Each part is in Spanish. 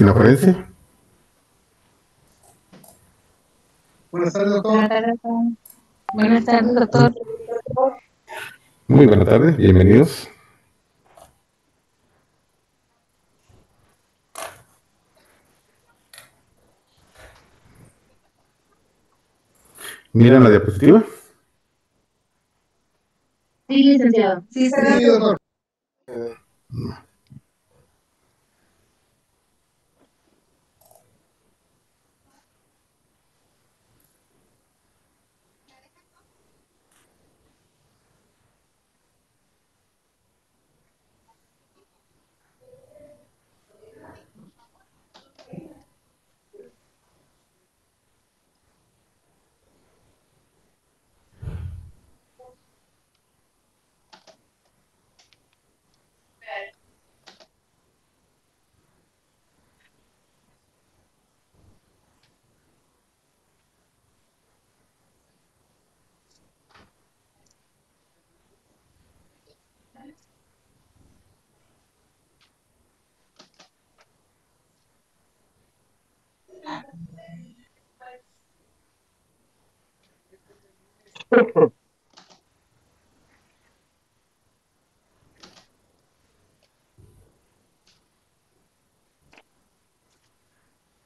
medicina forense. Buenas tardes, doctor. Buenas tardes, doctor. Buenas tardes, doctor. Muy buenas tardes, bienvenidos. ¿Miran la diapositiva? Sí, licenciado. Sí, doctor.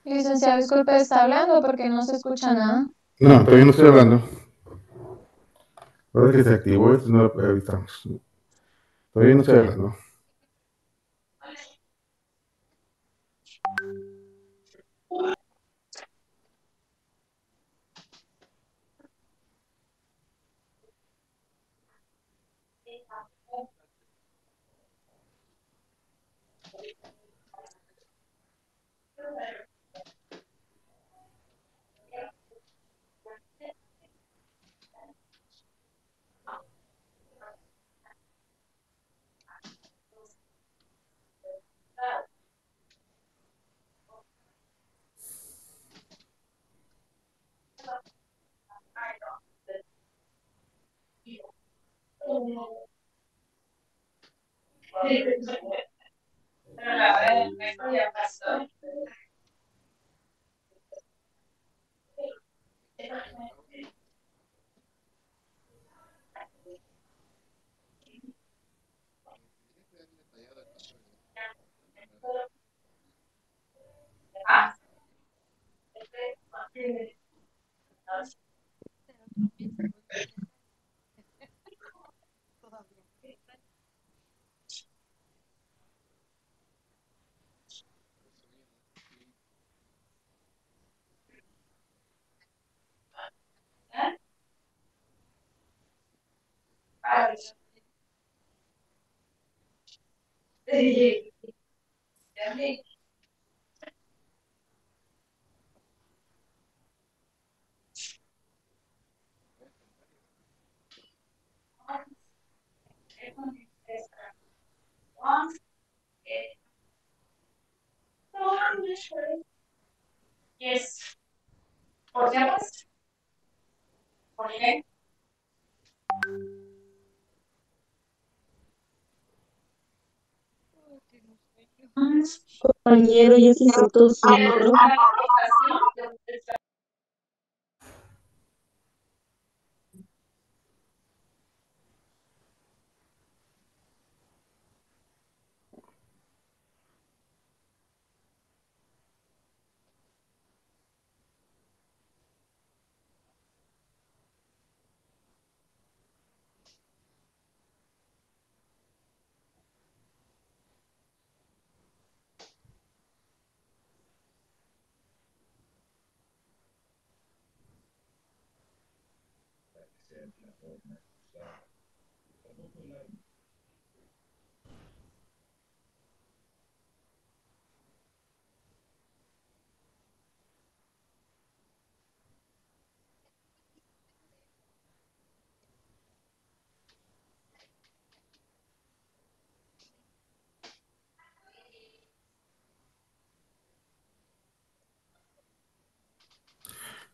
Licenciado, disculpe, ¿está hablando porque no se escucha nada? No, todavía no estoy hablando. Ahora que se activó esto, no lo avisamos. Todavía no estoy hablando. Compañero, ya se insertó su micrófono.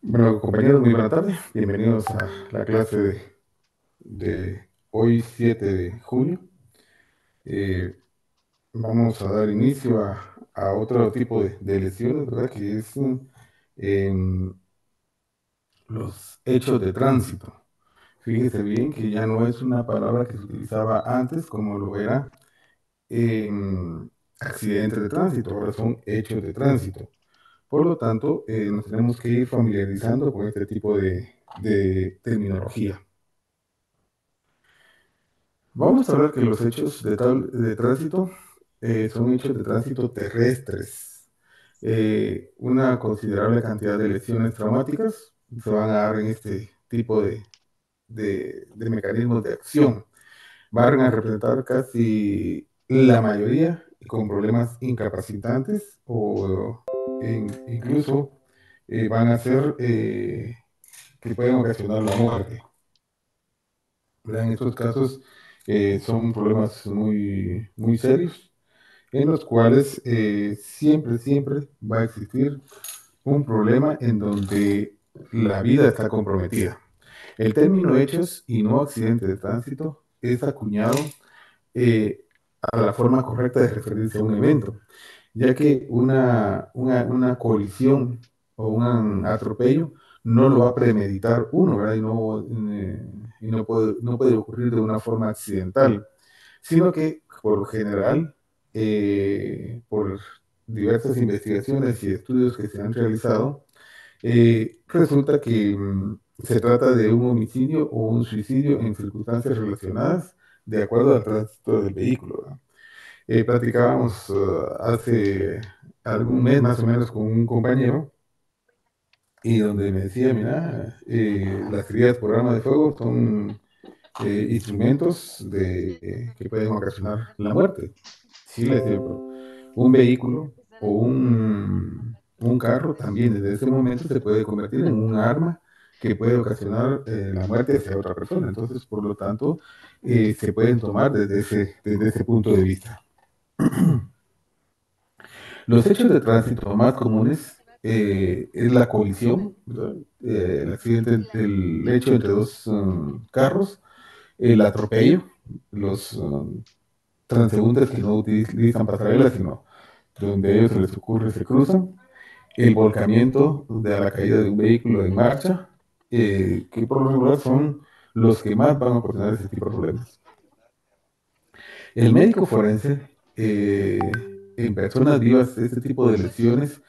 Bueno, compañeros, muy buena tarde. Bienvenidos a la clase de hoy, 7 de junio. Vamos a dar inicio a otro tipo de lesiones, ¿verdad? Que es en los hechos de tránsito. Fíjese bien que ya no es una palabra que se utilizaba antes como lo era en accidentes de tránsito, ahora son hechos de tránsito. Por lo tanto, nos tenemos que ir familiarizando con este tipo de terminología. Vamos a hablar que los hechos de tránsito son hechos de tránsito terrestres. Una considerable cantidad de lesiones traumáticas se van a dar en este tipo de mecanismos de acción. Van a representar casi la mayoría con problemas incapacitantes o incluso van a ser que pueden ocasionar la muerte. ¿Verdad? En estos casos son problemas muy serios en los cuales siempre va a existir un problema en donde la vida está comprometida. El término hechos y no accidente de tránsito es acuñado eh, a la forma correcta de referirse a un evento, ya que una colisión o un atropello no lo va a premeditar uno, ¿verdad? Y no puede ocurrir de una forma accidental, sino que por lo general, por diversas investigaciones y estudios que se han realizado, resulta que se trata de un homicidio o un suicidio en circunstancias relacionadas de acuerdo al tránsito del vehículo, ¿verdad? Platicábamos hace algún mes más o menos con un compañero y donde me decía, mira, las heridas por arma de fuego son instrumentos que pueden ocasionar la muerte. Sí, les digo, un vehículo o un carro también desde ese momento se puede convertir en un arma que puede ocasionar la muerte hacia otra persona. Entonces, por lo tanto, se pueden tomar desde ese punto de vista. Los hechos de tránsito más comunes es la colisión, ¿verdad? El accidente, el hecho entre dos carros, el atropello, los transeúntes que no utilizan pasarelas, sino donde a ellos se les ocurre se cruzan, el volcamiento de la caída de un vehículo en marcha, que por lo regular son los que más van a ocasionar ese tipo de problemas. El médico forense, en personas vivas, este tipo de lesiones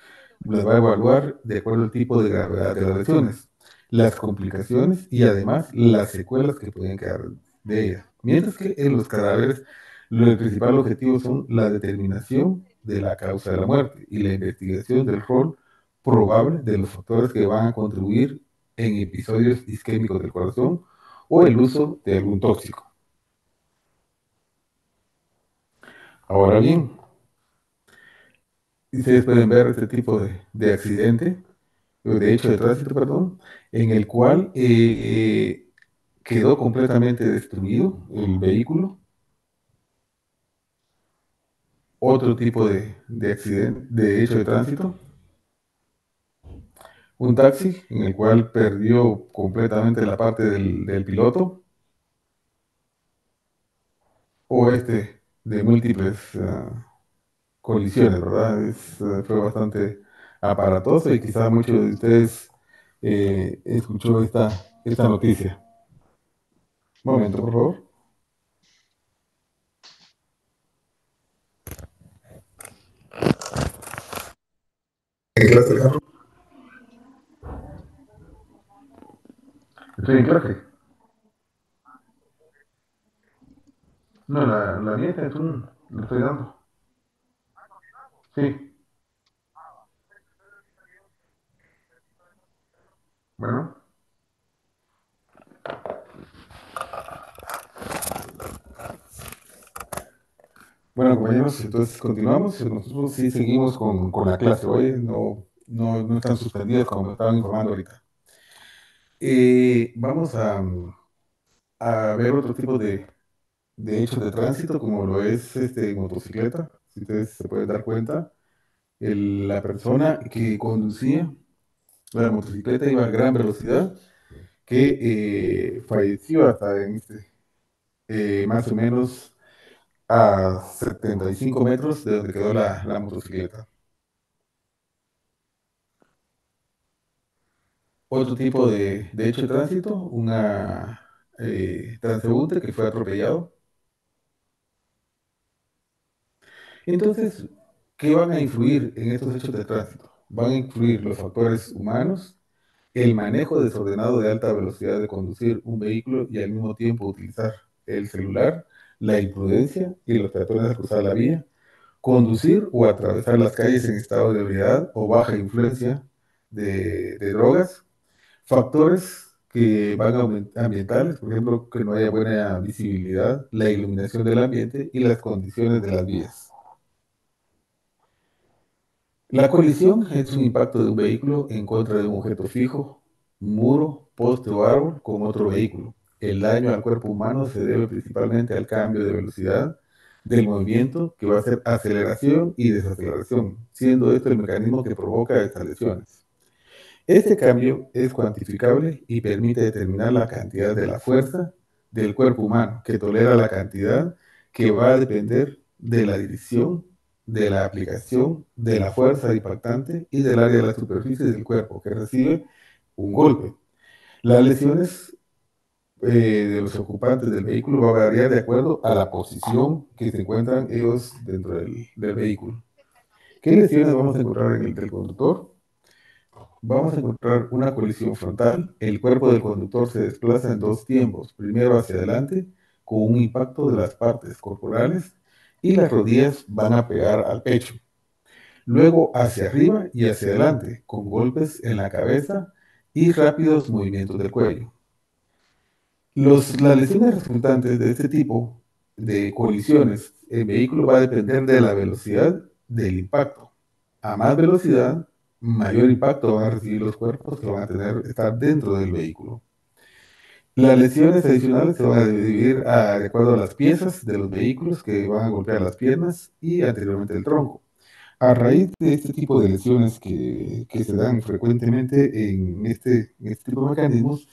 las va a evaluar de acuerdo al tipo de gravedad de las lesiones, las complicaciones y además las secuelas que pueden quedar de ellas. Mientras que en los cadáveres, el principal objetivo son la determinación de la causa de la muerte y la investigación del rol probable de los factores que van a contribuir en episodios isquémicos del corazón o el uso de algún tóxico. Ahora bien, ustedes pueden ver este tipo de accidente, o de hecho de tránsito, perdón, en el cual quedó completamente destruido el vehículo. Otro tipo de accidente, de hecho de tránsito, un taxi en el cual perdió completamente la parte del piloto, o este de múltiples colisiones, ¿verdad? Fue bastante aparatoso y quizás muchos de ustedes escuchó esta noticia. Momento, por favor. ¿En clase, Alejandro? Estoy en clase. No, la mía está en Zoom. Lo estoy dando. Sí. Bueno. Bueno, compañeros, entonces continuamos. Nosotros sí seguimos con la clase. Hoy no están suspendidas como me estaban informando ahorita. Vamos a ver otro tipo de hechos de tránsito, como lo es motocicleta. Si ustedes se pueden dar cuenta, la persona que conducía la motocicleta iba a gran velocidad, que falleció hasta en más o menos a 75 metros de donde quedó la motocicleta. Otro tipo de hecho de tránsito, una transeúnte que fue atropellado. Entonces, ¿qué van a influir en estos hechos de tránsito? Van a influir los factores humanos, el manejo desordenado de alta velocidad de conducir un vehículo y al mismo tiempo utilizar el celular, la imprudencia y los peatones al cruzar la vía, conducir o atravesar las calles en estado de ebriedad o baja influencia de drogas, factores que van ambientales, por ejemplo, que no haya buena visibilidad, la iluminación del ambiente y las condiciones de las vías. La colisión es un impacto de un vehículo en contra de un objeto fijo, muro, poste o árbol con otro vehículo. El daño al cuerpo humano se debe principalmente al cambio de velocidad del movimiento que va a ser aceleración y desaceleración, siendo esto el mecanismo que provoca estas lesiones. Este cambio es cuantificable y permite determinar la cantidad de la fuerza del cuerpo humano, que tolera la cantidad que va a depender de la dirección, de la aplicación, de la fuerza impactante y del área de la superficie del cuerpo que recibe un golpe. Las lesiones de los ocupantes del vehículo va a variar de acuerdo a la posición que se encuentran ellos dentro del vehículo. ¿Qué lesiones vamos a encontrar en el del conductor? Vamos a encontrar una colisión frontal. El cuerpo del conductor se desplaza en dos tiempos. Primero hacia adelante, con un impacto de las partes corporales, y las rodillas van a pegar al pecho. Luego hacia arriba y hacia adelante, con golpes en la cabeza y rápidos movimientos del cuello. Las lesiones resultantes de este tipo de colisiones en vehículo va a depender de la velocidad del impacto. A más velocidad, mayor impacto van a recibir los cuerpos que van a estar dentro del vehículo. Las lesiones adicionales se van a dividir de acuerdo a las piezas de los vehículos que van a golpear las piernas y anteriormente el tronco. A raíz de este tipo de lesiones que se dan frecuentemente en este tipo de mecanismos,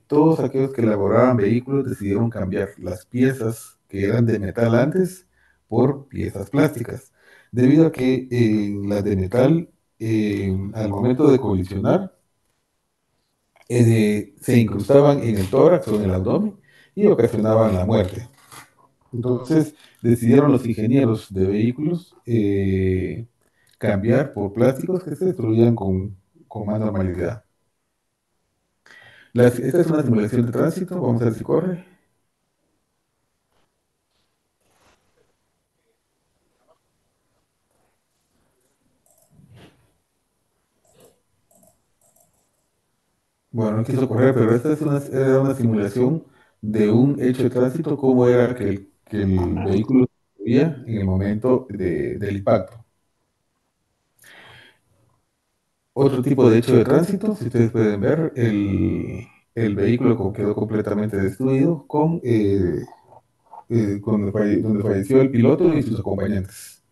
todos aquellos que elaboraban vehículos decidieron cambiar las piezas que eran de metal antes por piezas plásticas, debido a que las de metal, al momento de colisionar, se incrustaban en el tórax o en el abdomen y ocasionaban la muerte. Entonces decidieron los ingenieros de vehículos cambiar por plásticos que se destruían con más normalidad. Esta es una simulación de tránsito, vamos a ver si corre. Bueno, no quiso correr, pero esta era una simulación de un hecho de tránsito, cómo era que el vehículo se movía en el momento del impacto. Otro tipo de hecho de tránsito, si ustedes pueden ver, el vehículo quedó completamente destruido donde falleció el piloto y sus acompañantes.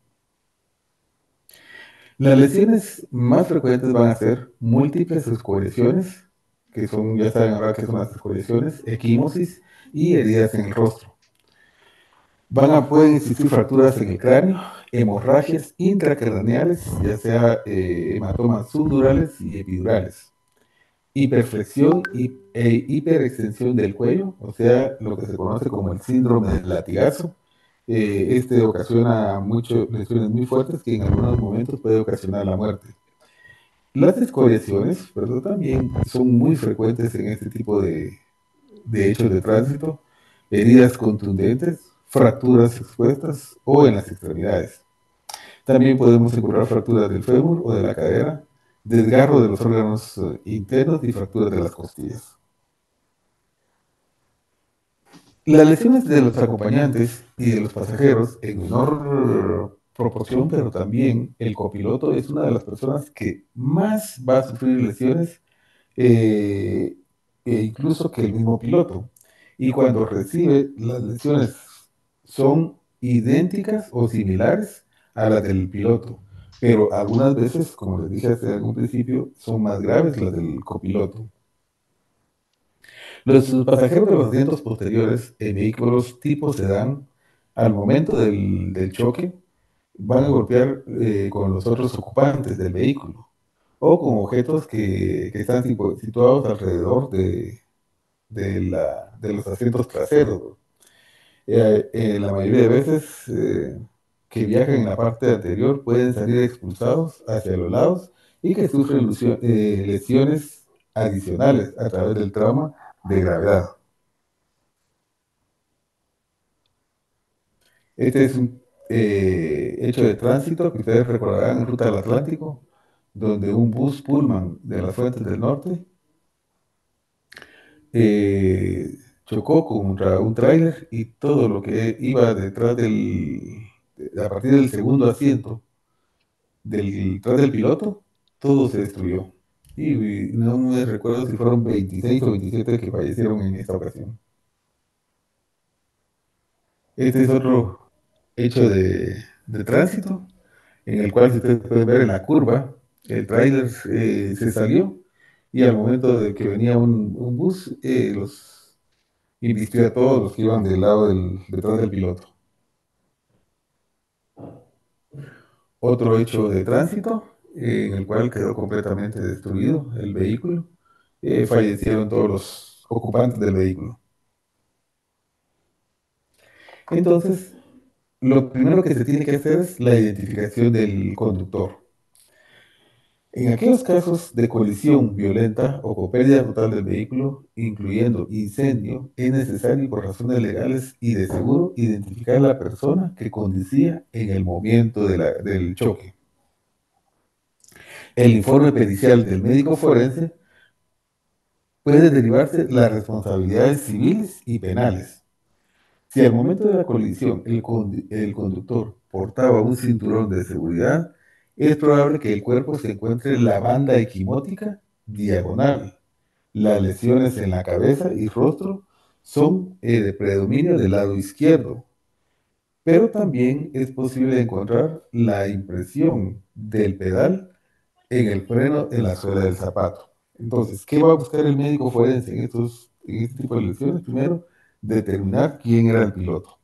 Las lesiones más frecuentes van a ser múltiples escoriaciones, que son, ya saben ahora que son las escoriaciones, equimosis y heridas en el rostro. Pueden existir fracturas en el cráneo, hemorragias intracraneales, ya sea hematomas subdurales y epidurales, hiperflexión e hiperextensión del cuello, o sea, lo que se conoce como el síndrome del latigazo. Este ocasiona muchas lesiones muy fuertes que en algunos momentos puede ocasionar la muerte. Las escoriaciones, ¿verdad? También son muy frecuentes en este tipo de hechos de tránsito, heridas contundentes, fracturas expuestas o en las extremidades. También podemos encontrar fracturas del fémur o de la cadera, desgarro de los órganos internos y fracturas de las costillas. Las lesiones de los acompañantes y de los pasajeros en menor proporción, pero también el copiloto es una de las personas que más va a sufrir lesiones, eh, incluso que el mismo piloto. Y cuando recibe, las lesiones son idénticas o similares a las del piloto, pero algunas veces, como les dije hace algún principio, son más graves las del copiloto. Los pasajeros de los asientos posteriores en vehículos tipo sedán Al momento del choque, van a golpear con los otros ocupantes del vehículo o con objetos que están situados alrededor de los asientos traseros. La mayoría de veces que viajan en la parte anterior pueden salir expulsados hacia los lados y que sufren lesiones adicionales a través del trauma de gravedad. Este es un hecho de tránsito que ustedes recordarán en Ruta del Atlántico, donde un bus Pullman de las Fuentes del Norte eh, chocó contra un tráiler y todo lo que iba detrás a partir del segundo asiento detrás del piloto, todo se destruyó. Y no me recuerdo si fueron 26 o 27 que fallecieron en esta ocasión. Este es otro hecho de tránsito, en el cual, si ustedes pueden ver en la curva, el tráiler se salió y al momento de que venía un bus, los invistió a todos los que iban del lado detrás del piloto. Otro hecho de tránsito, en el cual quedó completamente destruido el vehículo. Fallecieron todos los ocupantes del vehículo. Entonces, lo primero que se tiene que hacer es la identificación del conductor. En aquellos casos de colisión violenta o con pérdida total del vehículo, incluyendo incendio, es necesario, por razones legales y de seguro, identificar a la persona que conducía en el momento del choque. El informe pericial del médico forense puede derivarse las responsabilidades civiles y penales. Si al momento de la colisión el conductor portaba un cinturón de seguridad, es probable que el cuerpo se encuentre en la banda equimótica diagonal. Las lesiones en la cabeza y rostro son de predominio del lado izquierdo, pero también es posible encontrar la impresión del pedal en el freno en la suela del zapato. Entonces, ¿qué va a buscar el médico forense en este tipo de lesiones? Primero, determinar quién era el piloto.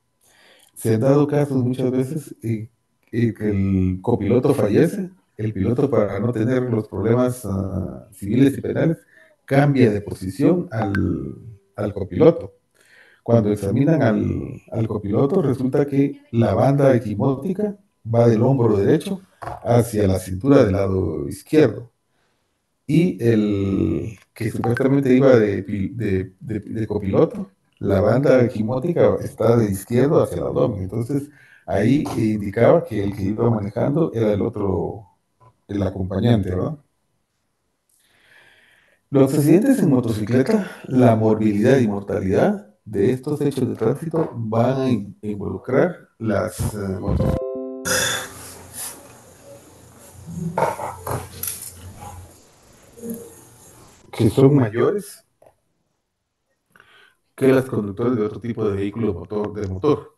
Se han dado casos muchas veces que el copiloto fallece, el piloto, para no tener los problemas civiles y penales, cambia de posición al copiloto. Cuando examinan al copiloto, resulta que la banda equimótica va del hombro derecho hacia la cintura del lado izquierdo. Y el que supuestamente iba de copiloto, la banda equimótica está de izquierdo hacia el abdomen. Entonces, ahí indicaba que el que iba manejando era el otro, el acompañante, ¿verdad? Los accidentes en motocicleta, la morbilidad y mortalidad de estos hechos de tránsito van a involucrar las motocicletas que son mayores que las conductores de otro tipo de vehículo de motor.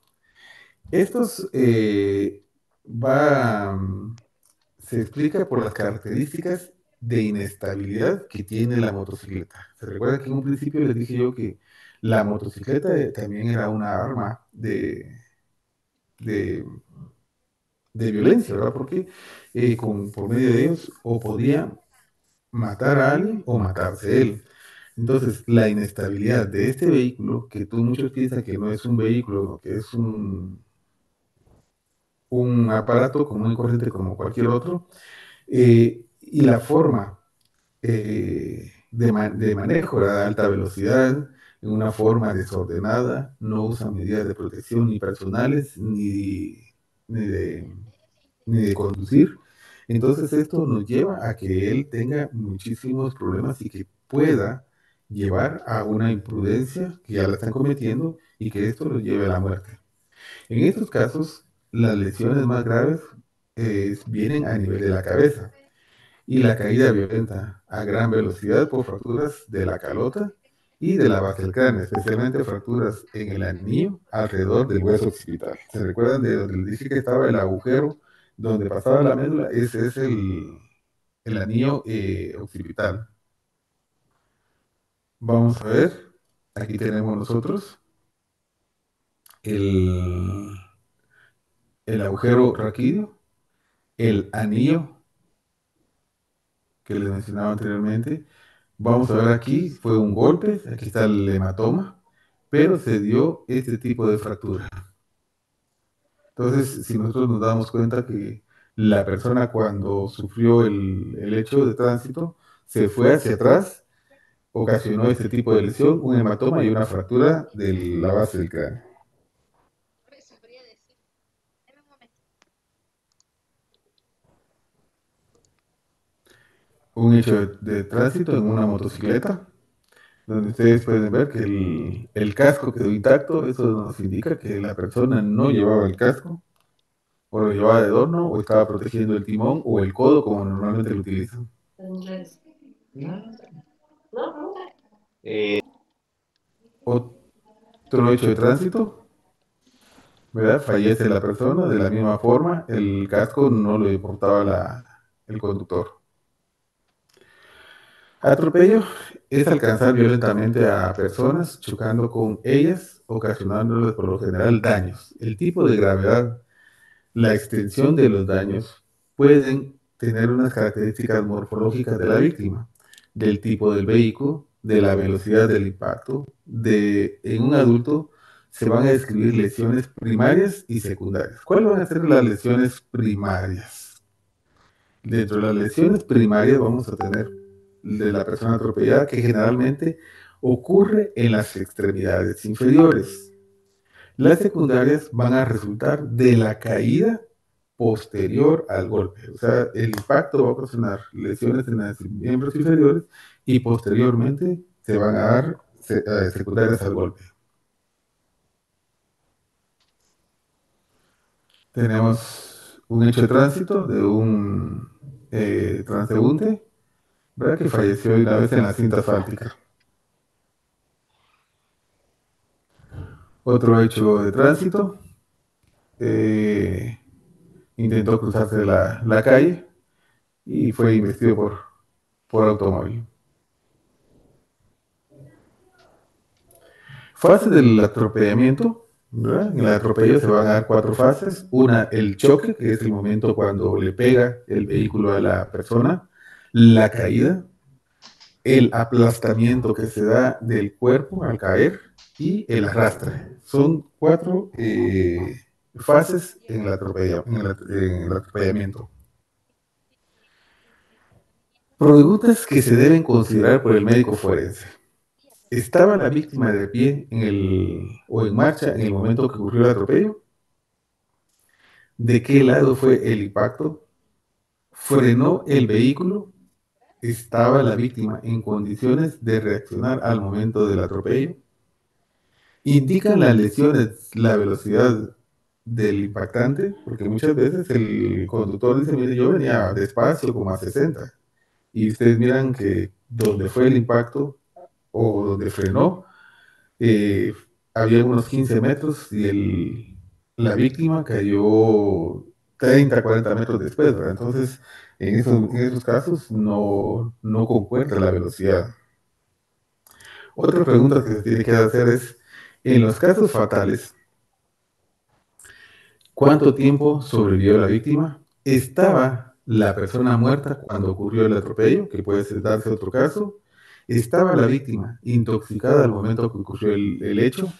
Estos va, se explica por las características de inestabilidad que tiene la motocicleta. ¿Se recuerda que en un principio les dije yo que la motocicleta también era una arma de, de violencia, ¿verdad? Porque por medio de ellos o podía matar a alguien o matarse él. Entonces, la inestabilidad de este vehículo, que muchos piensan que no es un vehículo, que es un aparato común y corriente como cualquier otro, y la forma de manejo a alta velocidad, en una forma desordenada, no usa medidas de protección ni personales ni de, ni de conducir. Entonces esto nos lleva a que él tenga muchísimos problemas y que pueda llevar a una imprudencia que ya la están cometiendo y que esto lo lleve a la muerte. En estos casos, las lesiones más graves vienen a nivel de la cabeza y la caída violenta a gran velocidad por fracturas de la calota y de la base del cráneo, especialmente fracturas en el anillo alrededor del hueso occipital. ¿Se recuerdan de donde les dije que estaba el agujero donde pasaba la médula? Ese es el anillo occipital. Vamos a ver, aquí tenemos nosotros el, el agujero raquídeo, el anillo que les mencionaba anteriormente. Vamos a ver aquí, fue un golpe, aquí está el hematoma, pero se dio este tipo de fractura. Entonces, si nosotros nos damos cuenta que la persona cuando sufrió el hecho de tránsito se fue hacia atrás, ocasionó este tipo de lesión, un hematoma y una fractura de la base del cráneo. Un hecho de tránsito en una motocicleta, donde ustedes pueden ver que el casco quedó intacto. Eso nos indica que la persona no llevaba el casco, o lo llevaba de adorno, o estaba protegiendo el timón o el codo como normalmente lo utilizan. Otro hecho de tránsito, ¿verdad? Fallece la persona, de la misma forma, el casco no lo importaba el conductor. Atropello es alcanzar violentamente a personas, chocando con ellas, ocasionándoles por lo general daños. El tipo de gravedad, la extensión de los daños pueden tener unas características morfológicas de la víctima, del tipo del vehículo, de la velocidad del impacto. En un adulto se van a describir lesiones primarias y secundarias. ¿Cuáles van a ser las lesiones primarias? Dentro de las lesiones primarias vamos a tener de la persona atropellada, que generalmente ocurre en las extremidades inferiores. Las secundarias van a resultar de la caída posterior al golpe. O sea, el impacto va a ocasionar lesiones en los miembros inferiores y posteriormente se van a dar secundarias al golpe. Tenemos un hecho de tránsito de un transeúnte, ¿verdad? Que falleció de una vez en la cinta asfáltica. Otro hecho de tránsito, eh, intentó cruzarse la calle y fue investido por automóvil. Fase del atropellamiento, ¿verdad? En el atropello se van a dar 4 fases. Una, el choque, que es el momento cuando le pega el vehículo a la persona. La caída, el aplastamiento que se da del cuerpo al caer y el arrastre. Son 4 fases en el atropellamiento. Preguntas que se deben considerar por el médico forense. ¿Estaba la víctima de pie o en marcha en el momento que ocurrió el atropello? ¿De qué lado fue el impacto? ¿Frenó el vehículo? ¿Estaba la víctima en condiciones de reaccionar al momento del atropello? ¿Indican las lesiones la velocidad del impactante? Porque muchas veces el conductor dice, mire, yo venía despacio como a 60, y ustedes miran que donde fue el impacto o donde frenó, eh, había unos 15 metros y la víctima cayó 30, 40 metros después, ¿verdad? Entonces, en esos casos no concuerda la velocidad. Otra pregunta que se tiene que hacer es, en los casos fatales, ¿cuánto tiempo sobrevivió la víctima? ¿Estaba la persona muerta cuando ocurrió el atropello? Que puede darse otro caso. ¿Estaba la víctima intoxicada al momento que ocurrió el hecho?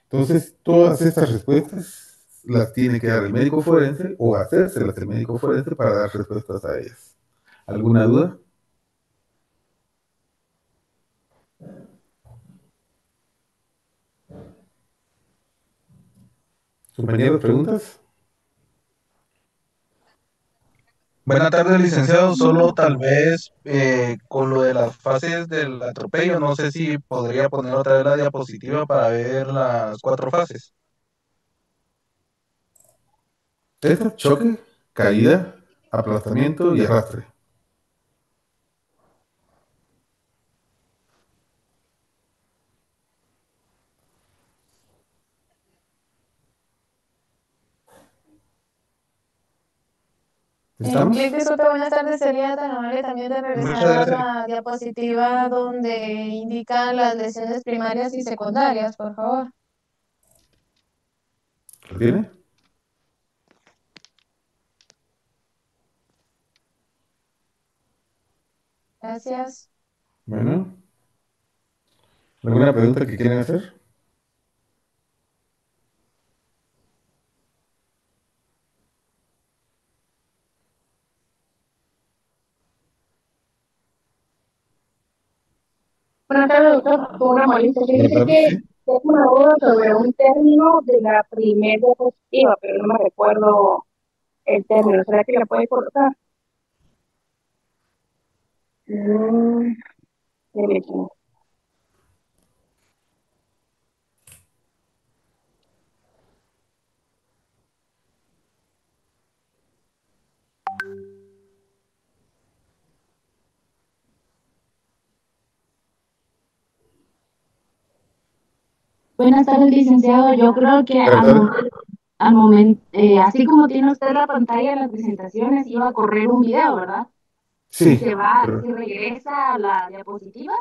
Entonces, todas estas respuestas las tiene que dar el médico forense o hacérselas el médico forense para dar respuestas a ellas. ¿Alguna duda? Compañeros, ¿preguntas? Buenas tardes, licenciado. Solo tal vez con lo de las fases del atropello, no sé si podría poner otra vez la diapositiva para ver las 4 fases. Choque, caída, aplastamiento y arrastre. ¿Estamos? Disculpe, buenas tardes. Sería tan amable también de Muchas regresar a gracias. la diapositiva donde indican las lesiones primarias y secundarias, por favor. ¿Lo tiene? Gracias. Bueno, ¿alguna pregunta que quieran hacer? Buenas tardes, doctor. Con una molestia. Buenas Fíjese tardes, que sí. tengo una duda sobre un término de la primera diapositiva, pero no me recuerdo el término. ¿Será que la puede colocar? Mm, derecho. Buenas tardes, licenciado. Yo creo que Buenas tardes. al momento, así como tiene usted la pantalla de las presentaciones, iba a correr un video, ¿verdad? Si Sí, se va, si correcto. regresa a la diapositiva,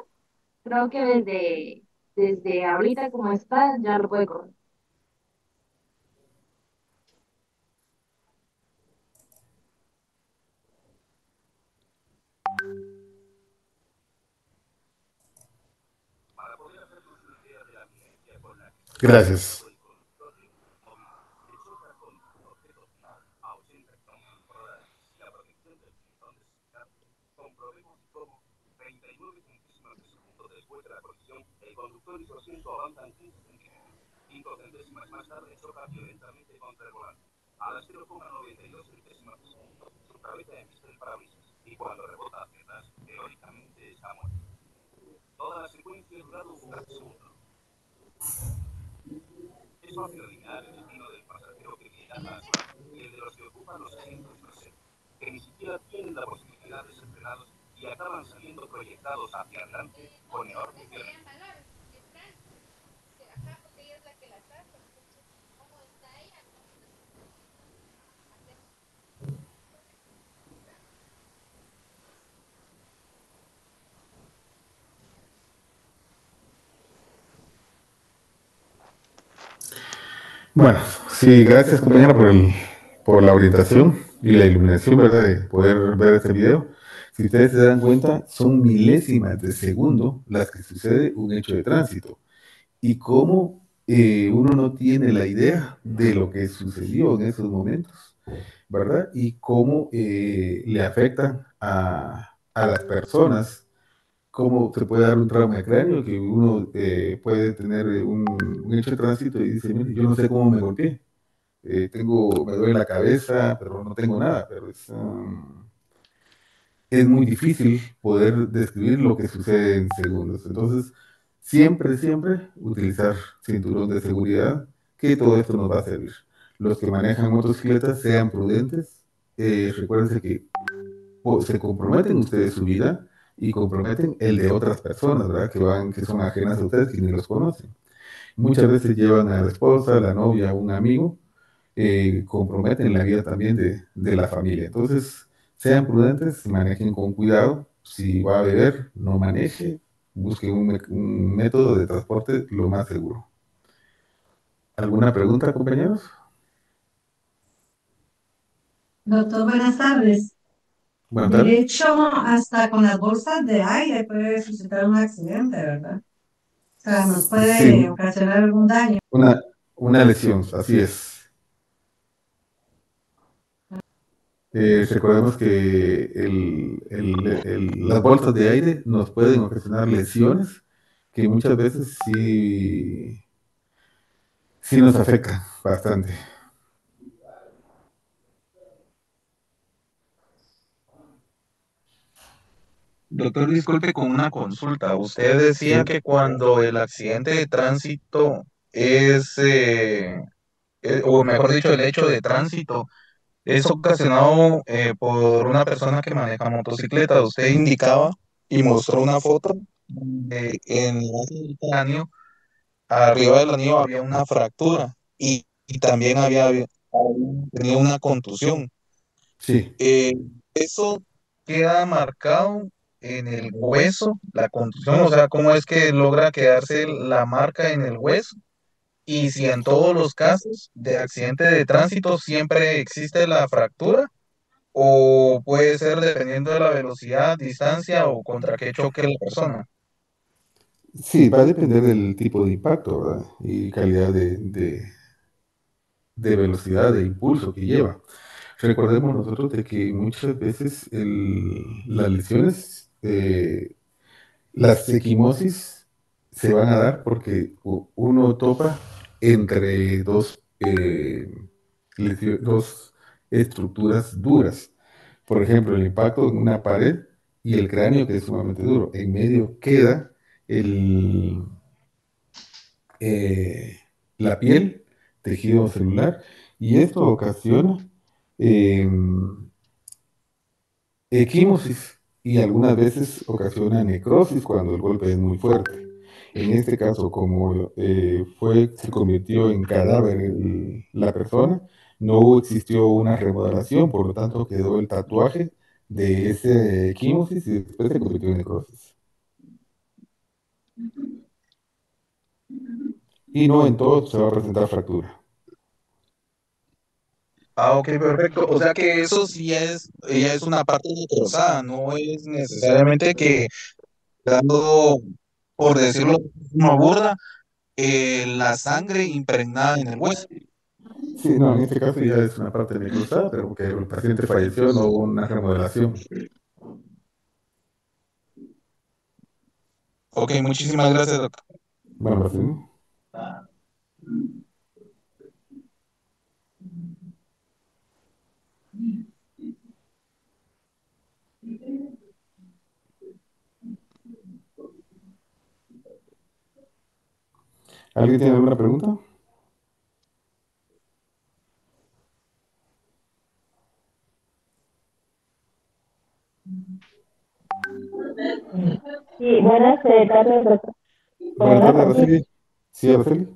creo que desde ahorita como está, ya lo puede correr. Gracias. Bueno, sí, gracias compañera por la orientación y la iluminación, ¿verdad? De poder ver este video. Si ustedes se dan cuenta, son milésimas de segundo las que sucede un hecho de tránsito. Y cómo uno no tiene la idea de lo que sucedió en esos momentos, ¿verdad? Y cómo le afectan a las personas, cómo se puede dar un trauma de cráneo, que uno puede tener un hecho de tránsito y dice, mire, yo no sé cómo me golpeé, me duele la cabeza, pero no tengo nada, pero es muy difícil poder describir lo que sucede en segundos. Entonces, siempre utilizar cinturón de seguridad, que todo esto nos va a servir. Los que manejan motocicletas, sean prudentes, recuérdense que se comprometen ustedes su vida y comprometen el de otras personas, ¿verdad? Que son ajenas a ustedes, que ni los conocen. Muchas veces llevan a la esposa, a la novia, a un amigo, comprometen la vida también de la familia. Entonces, sean prudentes, manejen con cuidado. Si va a beber, no maneje, busque un método de transporte lo más seguro. ¿Alguna pregunta, compañeros? Doctor, buenas tardes. Buenas De tardes. hecho, hasta con las bolsas de aire puede suscitar un accidente, ¿verdad? O sea, nos puede Sí, ocasionar algún daño. una, una lesión, así es. Recordemos que las bolsas de aire nos pueden ocasionar lesiones que muchas veces sí nos afectan bastante. Doctor, disculpe con una consulta. Usted decía Sí, que cuando el accidente de tránsito es, o mejor dicho, el hecho de tránsito es ocasionado por una persona que maneja motocicleta. Usted indicaba y mostró una foto donde en el base del cráneo, arriba del anillo, había una fractura y también había tenido una contusión. sí. Eh, Eso queda marcado en el hueso, la contusión, o sea, cómo es que logra quedarse la marca en el hueso y si en todos los casos de accidente de tránsito siempre existe la fractura o puede ser dependiendo de la velocidad, distancia o contra qué choque la persona. Sí, va a depender del tipo de impacto, ¿verdad? Y calidad de velocidad, de impulso que lleva. Recordemos nosotros de que muchas veces las lesiones, las equimosis se van a dar porque uno topa entre dos estructuras duras. Por ejemplo, el impacto en una pared y el cráneo que es sumamente duro. En medio queda el, eh, la piel, tejido celular, y esto ocasiona equimosis y algunas veces ocasiona necrosis cuando el golpe es muy fuerte. En este caso, como se convirtió en cadáver la persona, no existió una remodelación, por lo tanto quedó el tatuaje de ese equimosis y después se convirtió en necrosis. Y no en todo se va a presentar fractura. Ah, ok, perfecto. O sea que eso sí ya es una parte destrozada, no es necesariamente que dando, por decirlo de forma burda, la sangre impregnada en el hueso. Sí, no, en este caso ya es una parte necrosada, pero que el paciente falleció, no hubo una remodelación. Ok, muchísimas gracias, doctor. Bueno, así. ¿Alguien tiene alguna pregunta? Sí, buenas tardes, doctor. Con Buenas una tardes, consulta. Araceli. Sí, Araceli.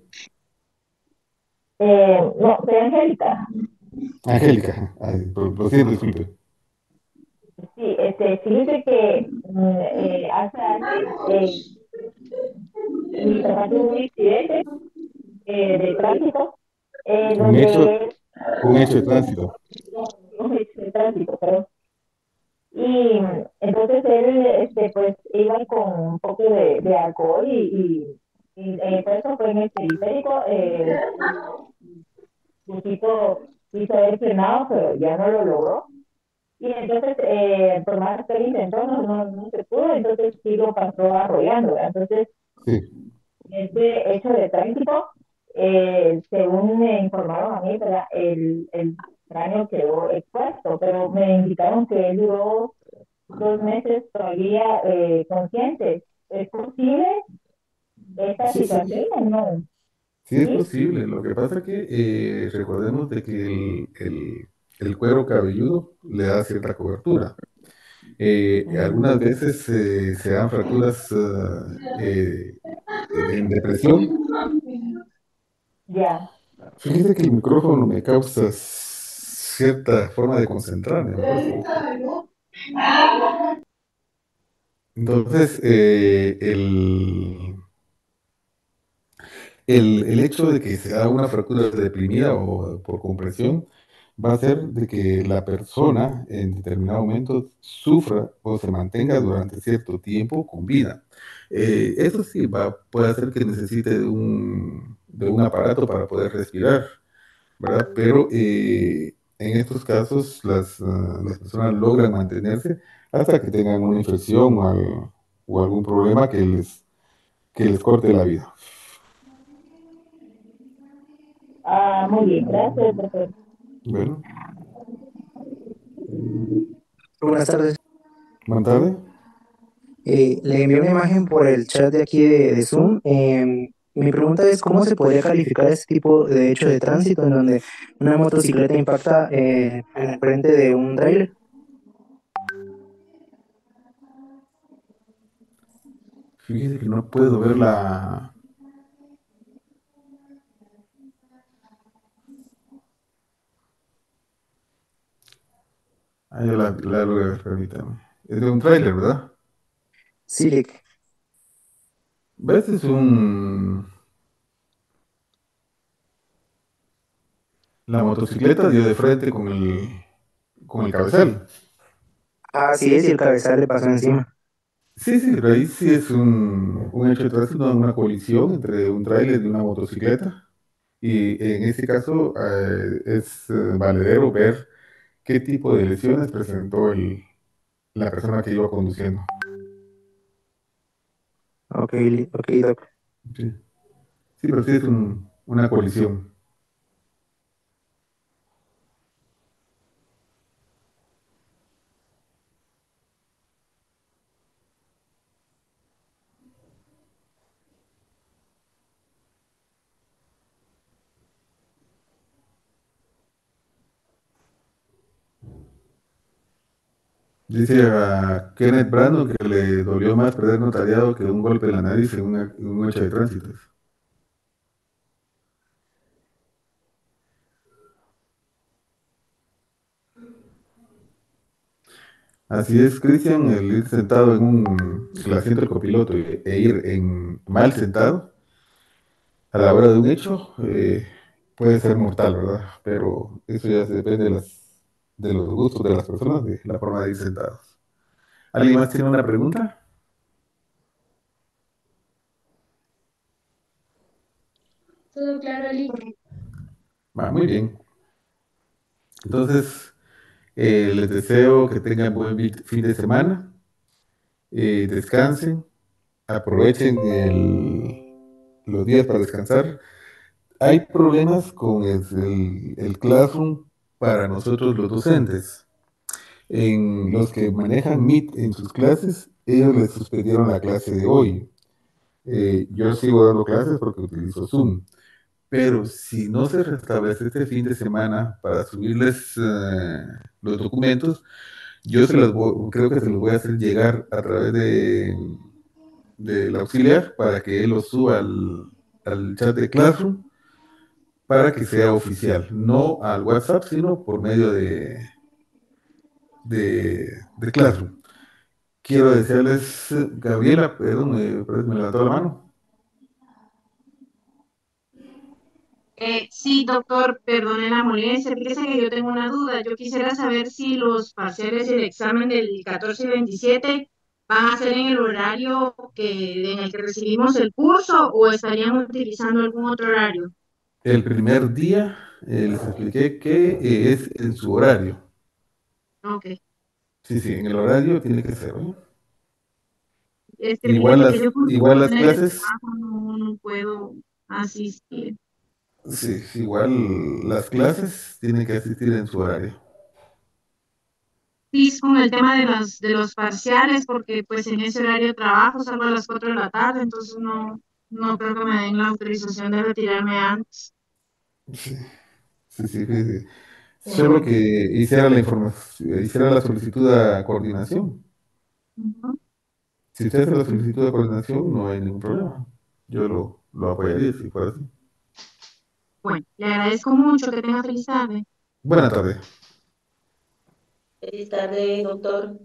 No, soy Angélica. Angélica. Ay, lo siento, disculpe. Sí, fíjese que hace años mi papá tuvo un accidente de tránsito Un hecho, donde un hecho de tránsito. un accidente de tránsito, perdón. Y entonces él, pues, iba con un poco de alcohol por eso fue en el periférico, quiso haber frenado, pero ya no lo logró. Y entonces, por más que él intentó, no se pudo, entonces sí lo pasó arrollando, ¿verdad? Entonces, Sí, este hecho de tránsito, según me informaron a mí, ¿verdad? El cráneo quedó expuesto, pero me indicaron que él duró 2 meses todavía consciente. ¿Es posible esta sí, situación sí. o no? Sí es ¿Sí? posible. Lo que pasa es que recordemos de que el cuero cabelludo le da cierta cobertura. Algunas veces se dan fracturas en depresión. Ya. Fíjese que el micrófono me causa cierta forma de concentrarme. Mejor sí. Entonces, el hecho de que se haga una fractura deprimida o por compresión va a hacer de que la persona en determinado momento sufra o se mantenga durante cierto tiempo con vida. Eso sí, puede hacer que necesite de un aparato para poder respirar, ¿verdad? Pero en estos casos las personas logran mantenerse hasta que tengan una infección o algún problema que les corte la vida. Ah, muy bien, gracias, doctor. Bueno, Buenas tardes. buenas tardes. Le envié una imagen por el chat de aquí de Zoom. Mi pregunta es, ¿cómo se podría calificar este tipo de hecho de tránsito en donde una motocicleta impacta en el frente de un tráiler? Fíjese que no puedo ver la... Ah, yo la logré ver, permítame. Es de un tráiler, ¿verdad? Sí, ¿Ves? La motocicleta dio de frente con con el cabezal. Así es, y el cabezal le pasó encima. Sí, sí, pero ahí sí es un hecho de tránsito, una colisión entre un tráiler y una motocicleta. Y en este caso es valedero ver qué tipo de lesiones presentó la persona que iba conduciendo. Ok, ok, Doc. Sí, sí, pero sí es una colisión. Dice a Kenneth Brando que le dolió más perder notariado que un golpe en la nariz en un hecho de tránsito. Así es, Cristian, el ir sentado en el asiento del copiloto e ir mal sentado a la hora de un hecho puede ser mortal, ¿verdad? Pero eso ya depende de los gustos de las personas, de la forma de ir sentados. ¿Alguien más tiene una pregunta? Todo claro, Eli. Va, muy bien. Entonces, les deseo que tengan buen fin de semana, descansen, aprovechen los días para descansar. Hay problemas con el Classroom para nosotros los docentes. En los que manejan Meet en sus clases, ellos les suspendieron la clase de hoy. Yo sigo dando clases porque utilizo Zoom. Pero si no se restablece este fin de semana para subirles los documentos, creo que se los voy a hacer llegar a través del auxiliar para que él los suba al chat de Classroom para que sea oficial, no al WhatsApp, sino por medio de Classroom. Quiero desearles, Gabriela, perdón, me levantó la mano. Sí, doctor, perdone la molestia. Fíjese que yo tengo una duda. Yo quisiera saber si los parciales y el examen del 14 y 27 van a ser en el horario en el que recibimos el curso o estarían utilizando algún otro horario. El primer día les expliqué que es en su horario. Ok. Sí, sí, en el horario tiene que ser, ¿no? Igual Fíjese que yo por igual las cuestiones de clases, trabajo no puedo asistir. sí, igual las clases tienen que asistir en su horario. Sí, con el tema de los parciales, porque pues en ese horario de trabajo salgo a las 4 de la tarde, entonces no creo que me den la autorización de retirarme antes. Sí, sí, sí, sí, sí. Solo que hiciera la información, hiciera la solicitud a coordinación. Ujú. Si usted hace la solicitud de coordinación, no hay ningún problema. Yo lo apoyaría si fuera así. Bueno, le agradezco mucho, que tenga feliz tarde. Buena tarde. Feliz tarde, doctor.